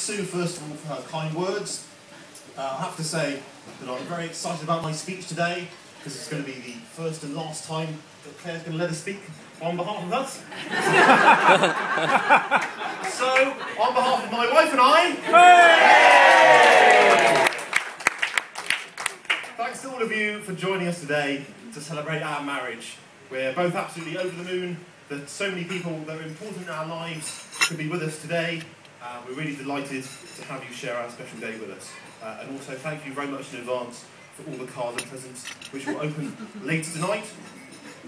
Sue, first of all, for her kind words. I have to say that I'm very excited about my speech today, because it's going to be the first and last time that Claire's going to let us speak on behalf of us. So, on behalf of my wife and I, thanks to all of you for joining us today to celebrate our marriage. We're both absolutely over the moon that so many people that are important in our lives could be with us today. We're really delighted to have you share our special day with us. And also thank you very much in advance for all the cards and presents which will open later tonight.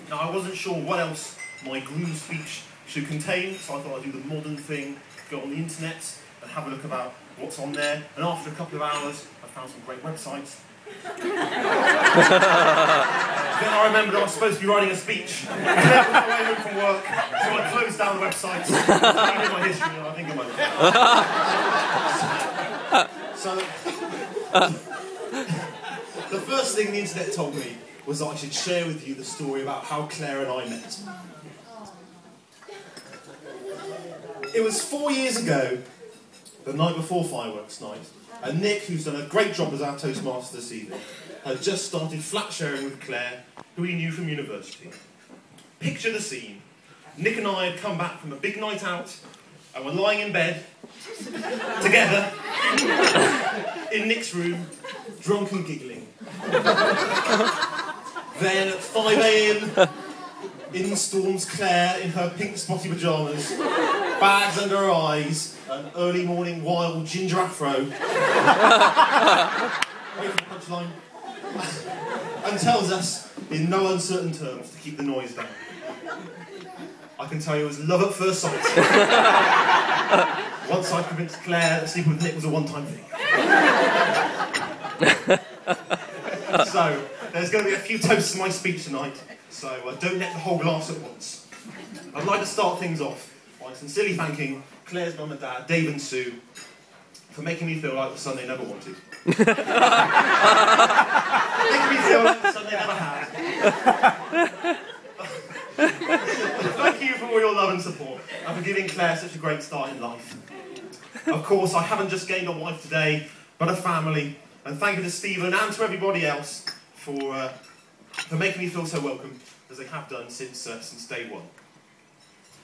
Now, I wasn't sure what else my groom speech should contain, so I thought I'd do the modern thing, go on the internet and have a look about what's on there. And after a couple of hours, I found some great websites. Then I remembered I was supposed to be writing a speech. I was on my way home from work, so I closed down the websites. I did my history, and I think I won't. So, the first thing the internet told me was that I should share with you the story about how Claire and I met. It was 4 years ago, the night before fireworks night, and Nick, who's done a great job as our Toastmaster this evening, had just started flat sharing with Claire, who he knew from university. Picture the scene. Nick and I had come back from a big night out, and were lying in bed, together, in Nick's room, drunk and giggling. Then at 5 AM, in storms Claire in her pink spotty pyjamas, bags under her eyes, an early morning wild ginger afro. Wait for the punchline. And tells us, in no uncertain terms, to keep the noise down. I can tell you it was love at first sight. Once I convinced Claire that sleeping with Nick was a one-time thing. So, there's going to be a few toasts in my speech tonight, so don't let the whole glass at once. I'd like to start things off by sincerely thanking Claire's mum and dad, Dave and Sue, for making me feel like the son they never wanted. Making me feel like the son they never had. Thank you for all your love and support, and for giving Claire such a great start in life. Of course, I haven't just gained a wife today, but a family, and thank you to Stephen and to everybody else for making me feel so welcome, as they have done since day one.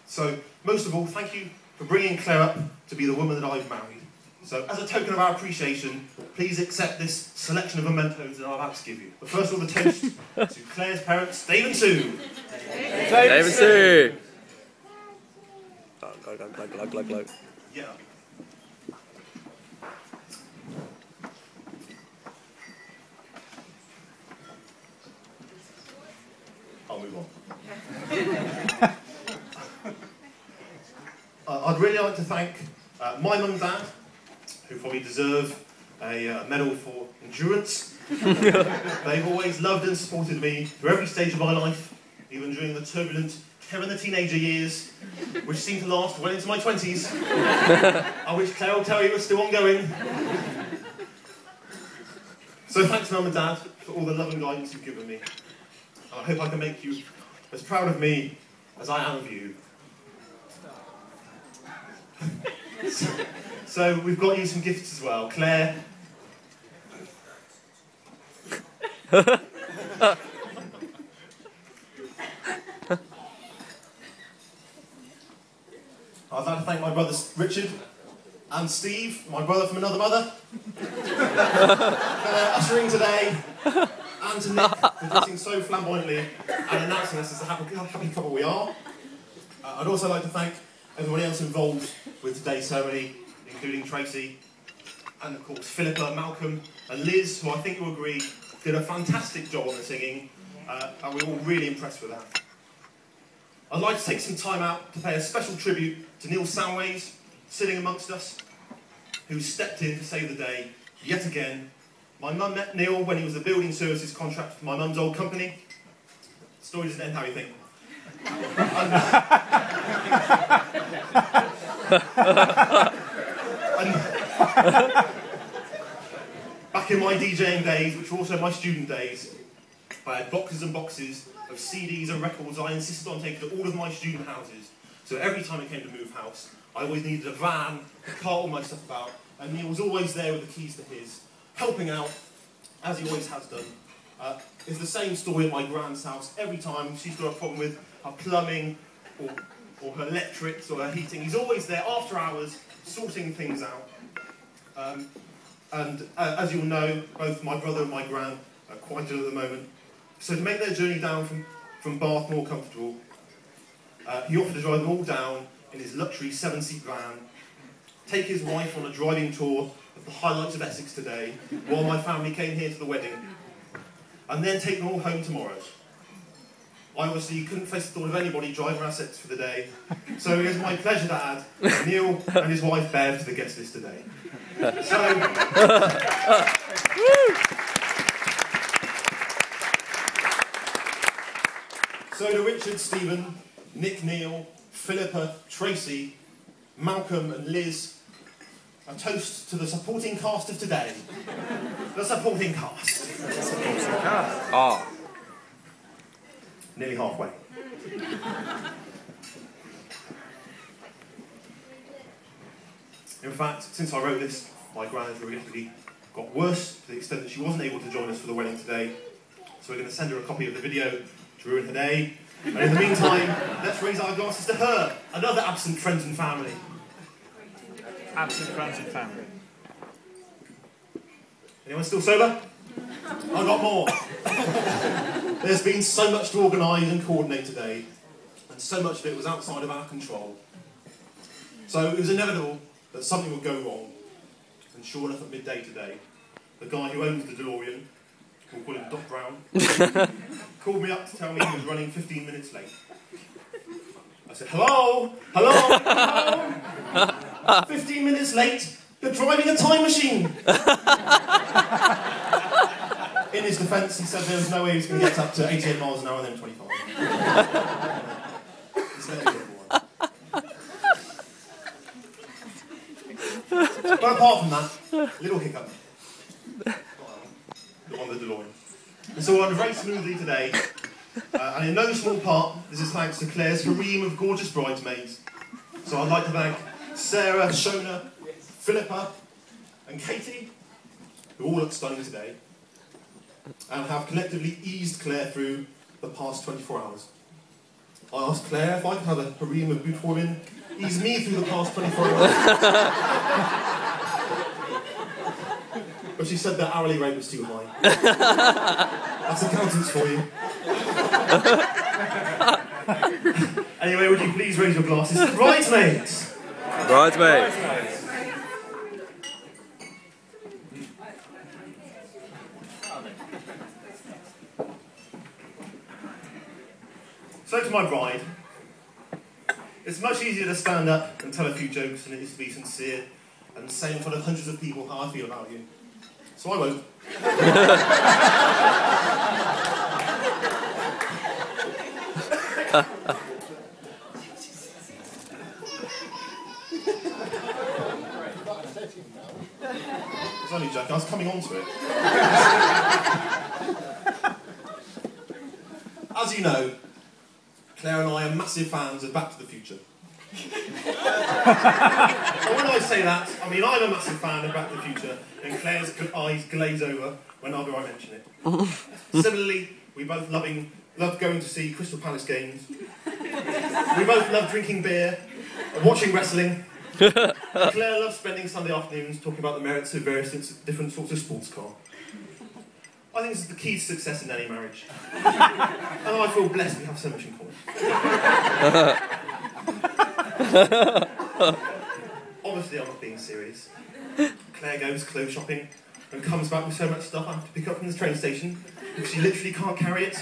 So, most of all, thank you for bringing Claire up to be the woman that I've married. So, as a token of our appreciation, please accept this selection of mementos that I'm about to give you. But first of all, the toast to Claire's parents, Dave and Sue. Dave and Sue. Glug. Yeah. I'll move on. I'd really like to thank my mum and dad, who probably deserve a medal for endurance. They've always loved and supported me through every stage of my life, even during the turbulent terror in the teenager years, which seemed to last well into my 20s, and which Claire will tell you are still ongoing. So thanks, mum and dad, for all the love and guidance you've given me. And I hope I can make you as proud of me as I am of you. So we've got you some gifts as well. Claire. I'd like to thank my brothers Richard and Steve, my brother from another mother, for their ushering today, and to Nick for dressing so flamboyantly and announcing us as the happy couple we are. I'd also like to thank everyone else involved with today's ceremony, including Tracy, and of course Philippa, Malcolm and Liz, who I think you'll agree did a fantastic job on the singing, and we're all really impressed with that. I'd like to take some time out to pay a special tribute to Neil Soundways, sitting amongst us, who stepped in to save the day, yet again. My mum met Neil when he was a building services contractor for my mum's old company. The story doesn't end how you think. Back in my DJing days, which were also my student days, I had boxes and boxes of CDs and records I insisted on taking to all of my student houses. So every time it came to move house, I always needed a van to cart all my stuff about, and Neil was always there with the keys to his, helping out, as he always has done. It's the same story at my grand's house. Every time she's got a problem with her plumbing, or her electrics, or her heating, he's always there after hours, sorting things out. As you'll know, both my brother and my gran are quite ill at the moment. So to make their journey down from Bath more comfortable, he offered to drive them all down in his luxury 7-seat van, take his wife on a driving tour of the highlights of Essex today, while my family came here to the wedding, and then take them all home tomorrow. I obviously couldn't face the thought of anybody driving our assets for the day, so it is my pleasure to add Neil and his wife Bev to the guest list today. So to Richard, Stephen, Nick, Neil, Philippa, Tracy, Malcolm and Liz, a toast to the supporting cast of today. The supporting cast. Ah. Nearly halfway. In fact, since I wrote this, my gran has regrettably got worse to the extent that she wasn't able to join us for the wedding today. So we're going to send her a copy of the video to ruin her day. And in the meantime, let's raise our glasses to her, another absent friends and family. Absent friends and family. Anyone still sober? I've got more. There's been so much to organise and coordinate today, and so much of it was outside of our control. So it was inevitable that something would go wrong. And sure enough, at midday today, the guy who owns the DeLorean, we'll call him Doc Brown, called me up to tell me he was running 15 minutes late. I said, hello? Hello? Hello? 15 minutes late? You're driving a time machine! In his defence, he said there was no way he was going to get up to 88 miles an hour and then 25. But apart from that, little hiccup on the DeLorean. And so we're on very smoothly today, and in no small part, this is thanks to Claire's harem of gorgeous bridesmaids. So I'd like to thank Sarah, Shona, Philippa, and Katie, who all look stunning today, and have collectively eased Claire through the past 24 hours. I asked Claire if I could have a harem of beautiful women ease me through the past 24 hours. But she said the hourly rate was too high. That's accountants for you. Anyway, would you please raise your glasses? Bridesmaids! Bridesmaids. So to my bride, it's much easier to stand up and tell a few jokes than it is to be sincere and say in front of hundreds of people how I feel about you. So I won't. It's only a joke, I was coming on to it. As you know, Claire and I are massive fans of Back to the Future. But when I say that, I mean I'm a massive fan of Back to the Future, and Claire's eyes glaze over whenever I mention it. Similarly, we both love going to see Crystal Palace games. We both love drinking beer and watching wrestling. Claire loves spending Sunday afternoons talking about the merits of various different sorts of sports car. I think this is the key to success in any marriage. And I feel blessed we have so much in common. Obviously, I'm not being serious. Claire goes clothes shopping and comes back with so much stuff I have to pick up from the train station because she literally can't carry it.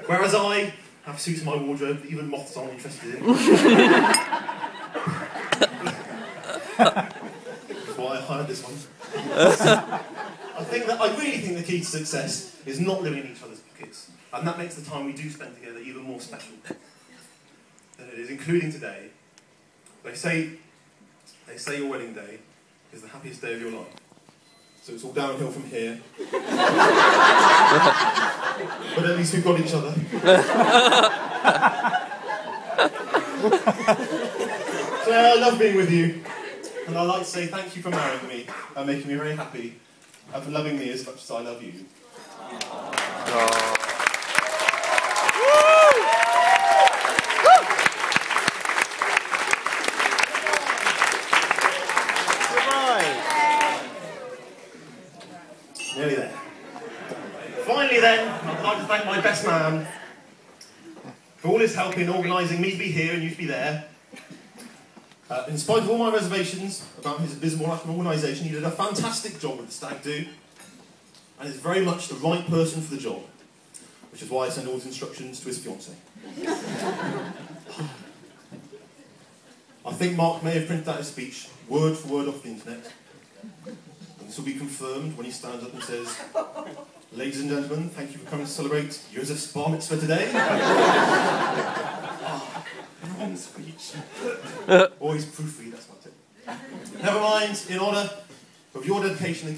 Whereas I have suits in my wardrobe that even moths aren't interested in. That's why I hired this one. I really think the key to success is not living in each other's pockets, and that makes the time we do spend together even more special than it is, including today. They say your wedding day is the happiest day of your life, so it's all downhill from here. But at least we've got each other. So I love being with you. And I'd like to say thank you for marrying me and making me very happy and for loving me as much as I love you. Nearly there. Finally then, I'd like to thank my best man for all his help in organising me to be here and you to be there. In spite of all my reservations about his abysmal lack of organisation, he did a fantastic job with the stag do, and is very much the right person for the job, which is why I send all his instructions to his fiancée. I think Mark may have printed out his speech, word for word off the internet. And this will be confirmed when he stands up and says, "Ladies and gentlemen, thank you for coming to celebrate Joseph's bar mitzvah today." Long speech. Always proofread, that's my tip. Never mind, in honour of your dedication and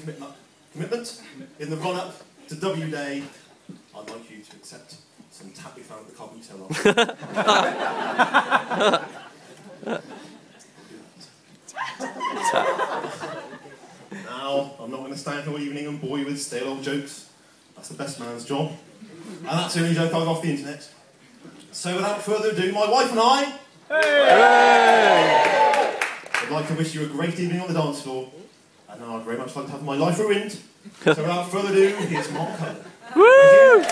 commitment in the run-up to W Day, I'd like you to accept some tap we found at the carpet hotel Now, I'm not going to stand here all evening and bore you with stale old jokes. That's the best man's job. And that's the only joke I got off the internet. So without further ado, my wife and I would like to wish you a great evening on the dance floor. And now I'd very much like to have my life ruined. So without further ado, here's Mark Cullen. Woo!